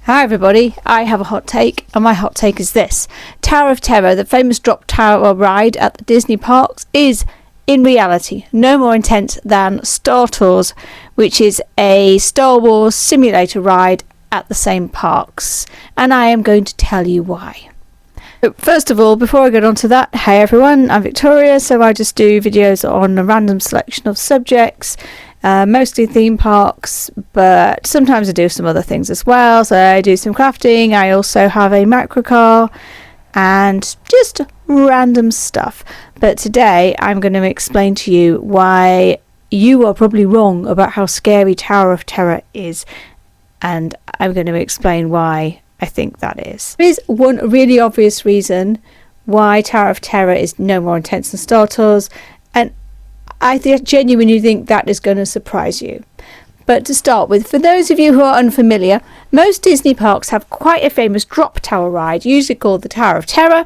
Hi everybody, I have a hot take, and my hot take is this. Tower of Terror, the famous drop tower ride at the Disney parks, is in reality no more intense than Star Tours, which is a Star Wars simulator ride at the same parks, and I am going to tell you why. First of all, before I get on to that, hey everyone, I'm Victoria, so I just do videos on a random selection of subjects, mostly theme parks, but sometimes I do some other things as well. So I do some crafting, I also have a macro car, and just random stuff. But today I'm going to explain to you why you are probably wrong about how scary Tower of Terror is, and I'm going to explain why I think that is. There is one really obvious reason why Tower of Terror is no more intense than Star Tours, and I genuinely think that is going to surprise you. But to start with, for those of you who are unfamiliar, most Disney parks have quite a famous drop tower ride, usually called the Tower of Terror,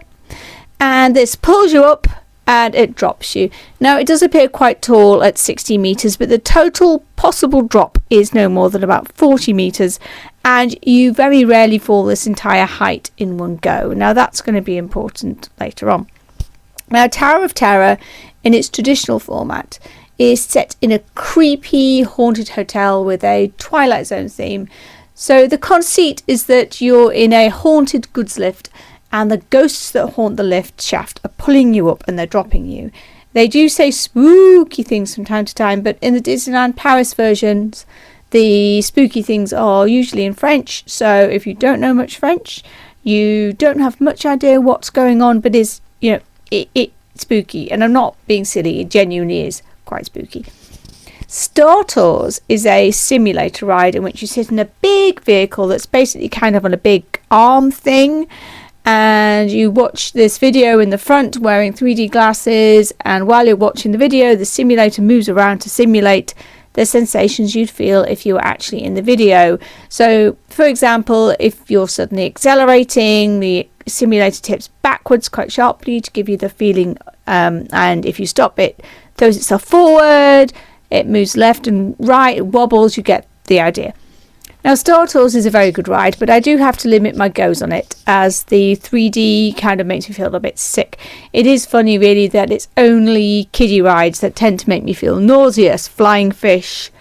and this pulls you up and it drops you. Now, it does appear quite tall at 60 meters, but the total possible drop is no more than about 40 meters, and you very rarely fall this entire height in one go. Now, that's going to be important later on. Now, Tower of Terror, in its traditional format, is set in a creepy haunted hotel with a Twilight Zone theme. So the conceit is that you're in a haunted goods lift, and the ghosts that haunt the lift shaft are pulling you up and they're dropping you. They do say spooky things from time to time, but in the Disneyland Paris versions, the spooky things are usually in French. So if you don't know much French, you don't have much idea what's going on, but it's spooky. And I'm not being silly, it genuinely is quite spooky. Star Tours is a simulator ride in which you sit in a big vehicle that's basically kind of on a big arm thing, and you watch this video in the front wearing 3D glasses, and while you're watching the video, the simulator moves around to simulate the sensations you'd feel if you were actually in the video. So, for example, if you're suddenly accelerating, the simulator tips backwards quite sharply to give you the feeling, and if you stop, it throws itself forward, it moves left and right, it wobbles, you get the idea. Now, Star Tours is a very good ride, but I do have to limit my goes on it, as the 3D kind of makes me feel a bit sick. It is funny, really, that it's only kiddie rides that tend to make me feel nauseous. Flying fish,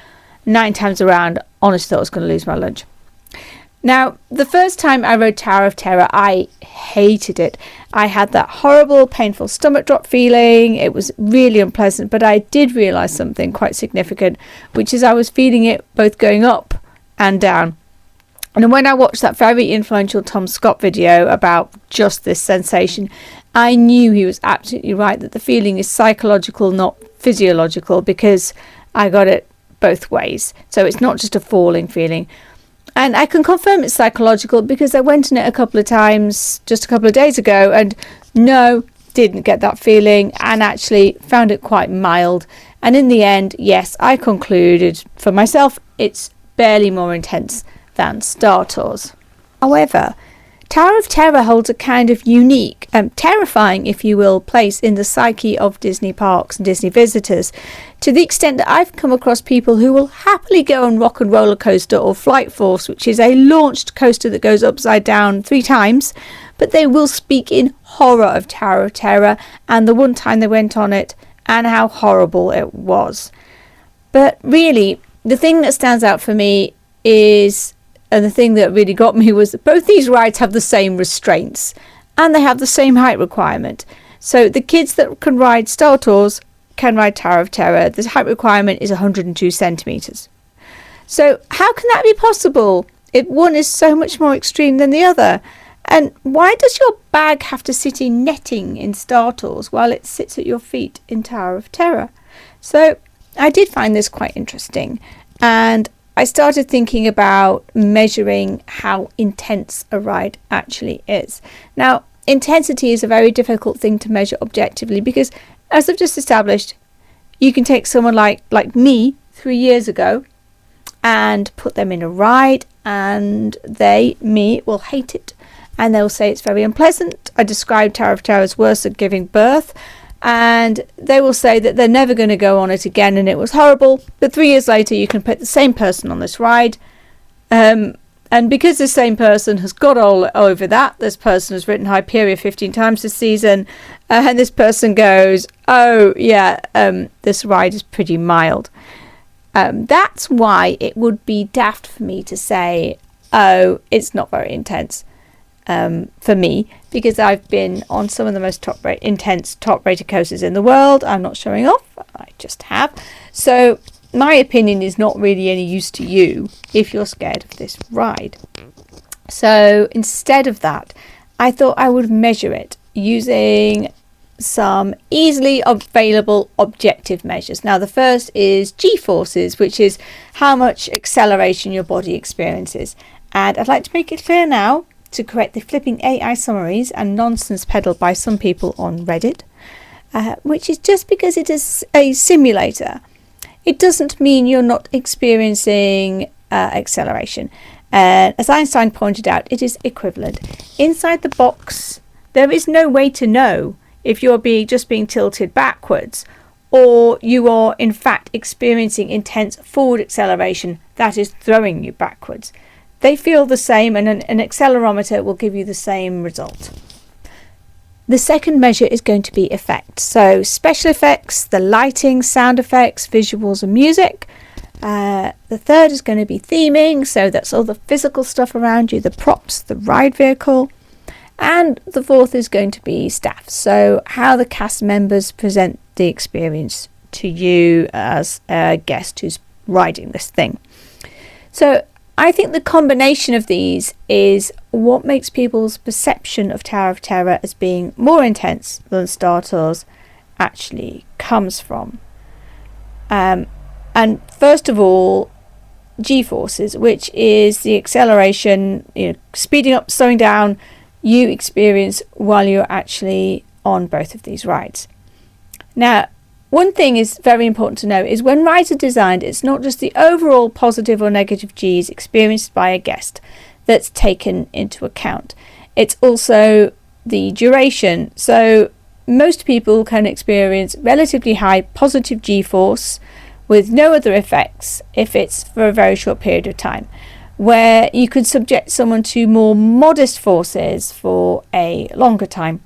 9 times around, honestly thought I was going to lose my lunch. Now, the first time I rode Tower of Terror, I hated it. I had that horrible, painful stomach drop feeling. It was really unpleasant, but I did realise something quite significant, which is I was feeling it both going up and down. And when I watched that very influential Tom Scott video about just this sensation, I knew he was absolutely right, that the feeling is psychological, not physiological, because I got it both ways. So it's not just a falling feeling. And I can confirm it's psychological because I went in it a couple of times just a couple of days ago, and no, didn't get that feeling, and actually found it quite mild. And in the end, yes, I concluded for myself it's barely more intense than Star Tours. However, Tower of Terror holds a kind of unique, terrifying, if you will, place in the psyche of Disney parks and Disney visitors, to the extent that I've come across people who will happily go on Rock and Roller Coaster or Flight Force, which is a launched coaster that goes upside down 3 times, but they will speak in horror of Tower of Terror and the one time they went on it and how horrible it was. But really, the thing that stands out for me is, and the thing that really got me, was that both these rides have the same restraints and they have the same height requirement. So the kids that can ride Star Tours can ride Tower of Terror. The height requirement is 102 centimeters. So how can that be possible if one is so much more extreme than the other? And why does your bag have to sit in netting in Star Tours while it sits at your feet in Tower of Terror? So I did find this quite interesting, and I started thinking about measuring how intense a ride actually is. Now, intensity is a very difficult thing to measure objectively because, as I've just established, you can take someone like me 3 years ago and put them in a ride, and me will hate it, and they'll say it's very unpleasant. I described Tower of Terror as worse than giving birth, and they will say that they're never going to go on it again and it was horrible. But 3 years later, you can put the same person on this ride, And because the same person has got all over that, this person has written Hyperia 15 times this season, and this person goes, oh yeah, this ride is pretty mild. That's why it would be daft for me to say, oh, it's not very intense for me, because I've been on some of the most intense top-rated coasters in the world. I'm not showing off, I just have. So my opinion is not really any use to you if you're scared of this ride. So instead of that, I thought I would measure it using some easily available objective measures. Now, the first is G-forces, which is how much acceleration your body experiences. And I'd like to make it clear now, to correct the flipping AI summaries and nonsense peddled by some people on Reddit, which is just because it is a simulator, it doesn't mean you're not experiencing acceleration. As Einstein pointed out, it is equivalent. Inside the box, there is no way to know if you're just being tilted backwards, or you are in fact experiencing intense forward acceleration that is throwing you backwards. They feel the same, and an accelerometer will give you the same result. The second measure is going to be effects. So special effects, the lighting, sound effects, visuals and music. The third is going to be theming. So that's all the physical stuff around you, the props, the ride vehicle. And the fourth is going to be staff. So how the cast members present the experience to you as a guest who's riding this thing. So I think the combination of these is what makes people's perception of Tower of Terror as being more intense than Star Tours actually comes from. And first of all, G-forces, which is the acceleration, speeding up, slowing down, you experience while you're actually on both of these rides. Now, one thing is very important to know is when rides are designed, it's not just the overall positive or negative Gs experienced by a guest that's taken into account. It's also the duration. So most people can experience relatively high positive G-force with no other effects if it's for a very short period of time, where you could subject someone to more modest forces for a longer time.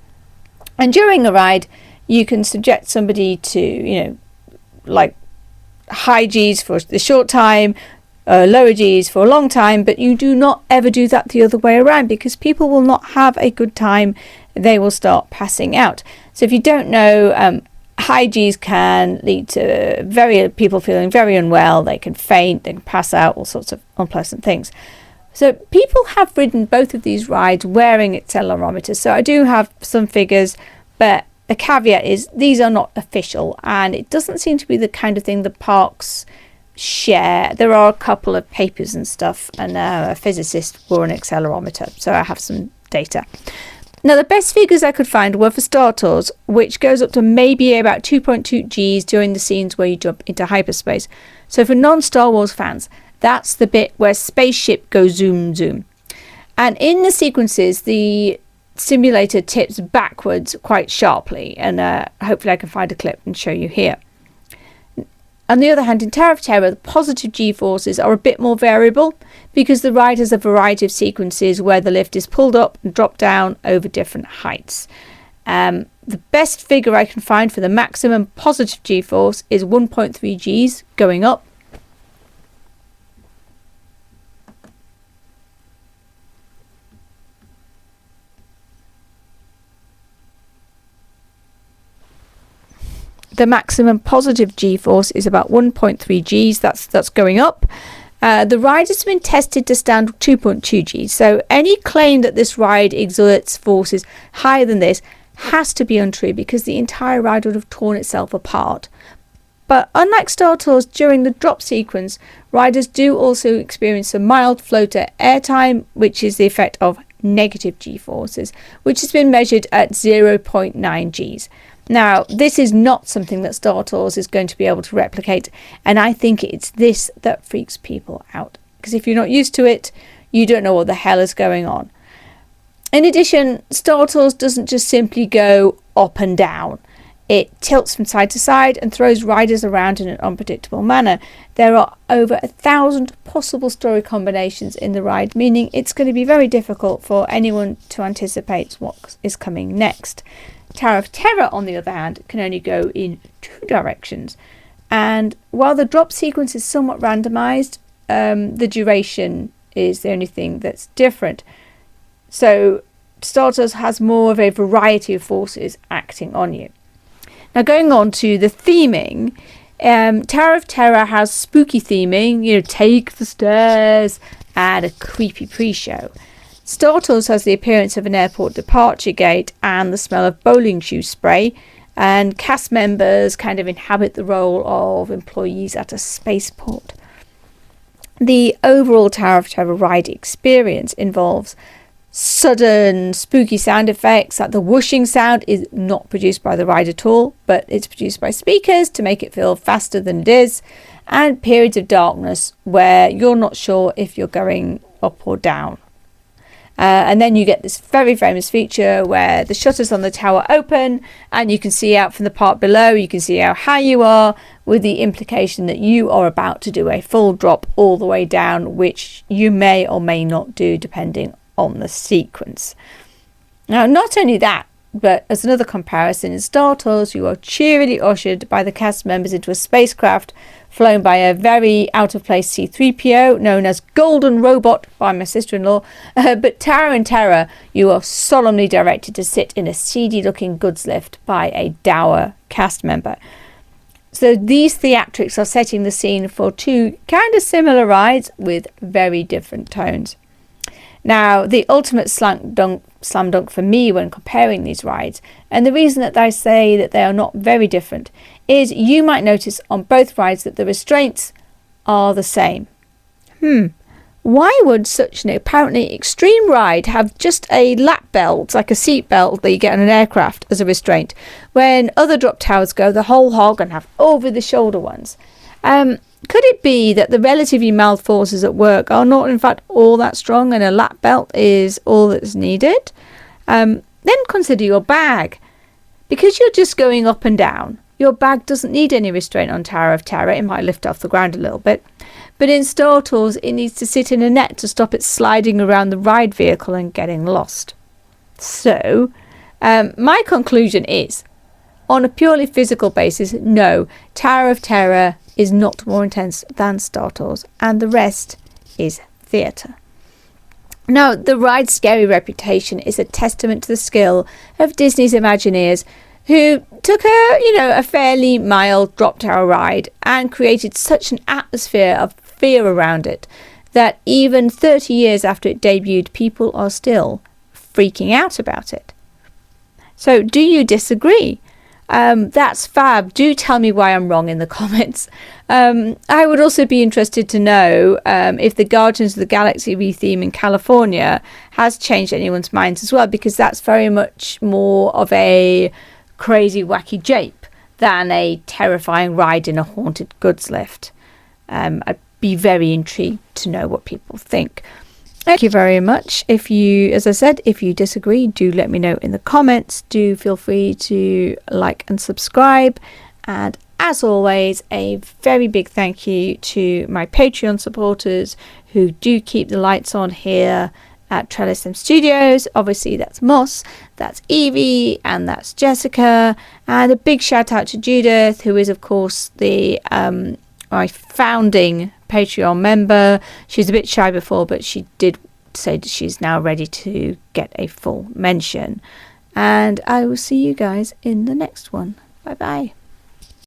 And during a ride, you can subject somebody to, like high Gs for the short time, lower Gs for a long time, but you do not ever do that the other way around, because people will not have a good time. They will start passing out. So if you don't know, high Gs can lead to people feeling very unwell. They can faint, they can pass out, all sorts of unpleasant things. So people have ridden both of these rides wearing accelerometers. So I do have some figures, but the caveat is these are not official, and it doesn't seem to be the kind of thing the parks share. There are a couple of papers and stuff, and a physicist wore an accelerometer, so I have some data. Now, the best figures I could find were for Star Tours, which goes up to maybe about 2.2 Gs during the scenes where you jump into hyperspace. So for non-Star Wars fans, that's the bit where spaceship goes zoom, zoom. And in the sequences, the simulator tips backwards quite sharply, and hopefully I can find a clip and show you here. On the other hand, in Tower of Terror, the positive G-forces are a bit more variable because the ride has a variety of sequences where the lift is pulled up and dropped down over different heights. The best figure I can find for the maximum positive G-force is 1.3 Gs going up. The maximum positive G-force is about 1.3 Gs. That's going up. The ride has been tested to stand 2.2 Gs. So any claim that this ride exerts forces higher than this has to be untrue, because the entire ride would have torn itself apart. But unlike Star Tours, during the drop sequence, riders do also experience some mild floater airtime, which is the effect of negative G-forces, which has been measured at 0.9 Gs. Now, this is not something that Star Tours is going to be able to replicate, and I think it's this that freaks people out, because if you're not used to it, you don't know what the hell is going on. In addition, Star Tours doesn't just simply go up and down. It tilts from side to side and throws riders around in an unpredictable manner. There are over 1,000 possible story combinations in the ride, meaning it's going to be very difficult for anyone to anticipate what is coming next. Tower of Terror, on the other hand, can only go in 2 directions. And while the drop sequence is somewhat randomized, the duration is the only thing that's different. So Star Tours has more of a variety of forces acting on you. Now, going on to the theming, Tower of Terror has spooky theming, take the stairs, and a creepy pre-show. Star Tours has the appearance of an airport departure gate and the smell of bowling shoe spray, and cast members kind of inhabit the role of employees at a spaceport. The overall Tower of Terror ride experience involves sudden spooky sound effects. Like the whooshing sound is not produced by the ride at all, but it's produced by speakers to make it feel faster than it is, and periods of darkness where you're not sure if you're going up or down. And then you get this very famous feature where the shutters on the tower open and you can see out from the part below. You can see how high you are, with the implication that you are about to do a full drop all the way down, which you may or may not do depending on the sequence. Now, not only that, but as another comparison, in Star Tours you are cheerily ushered by the cast members into a spacecraft flown by a very out-of-place C-3PO known as Golden Robot by my sister-in-law, but Tower and Terror you are solemnly directed to sit in a seedy-looking goods lift by a dour cast member. So these theatrics are setting the scene for 2 kind of similar rides with very different tones. Now, the ultimate slam dunk for me when comparing these rides, and the reason that I say that they are not very different, is you might notice on both rides that the restraints are the same. Why would such an apparently extreme ride have just a lap belt, like a seat belt that you get on an aircraft, as a restraint, when other drop towers go the whole hog and have over-the-shoulder ones? Could it be that the relatively mild forces at work are not in fact all that strong and a lap belt is all that's needed? Then consider your bag. Because you're just going up and down, your bag doesn't need any restraint on Tower of Terror. It might lift off the ground a little bit. But in Star Tours, it needs to sit in a net to stop it sliding around the ride vehicle and getting lost. So, my conclusion is, on a purely physical basis, no, Tower of Terror is not more intense than Star Tours, and the rest is theatre. Now, the ride's scary reputation is a testament to the skill of Disney's Imagineers, who took a fairly mild drop tower ride and created such an atmosphere of fear around it that even 30 years after it debuted, people are still freaking out about it. So, do you disagree? That's fab. Do tell me why I'm wrong in the comments. I would also be interested to know if the Guardians of the Galaxy re-theme in California has changed anyone's minds as well, because that's very much more of a crazy wacky jape than a terrifying ride in a haunted goods lift. I'd be very intrigued to know what people think. Thank you very much. If you disagree, do let me know in the comments. Do feel free to like and subscribe. And as always, a very big thank you to my Patreon supporters who do keep the lights on here at Trellis Studios. Obviously, that's Moss, that's Evie, and that's Jessica. And a big shout out to Judith, who is, of course, the my founding Patreon member. She was a bit shy before, but she did say that she's now ready to get a full mention. And I will see you guys in the next one. Bye bye.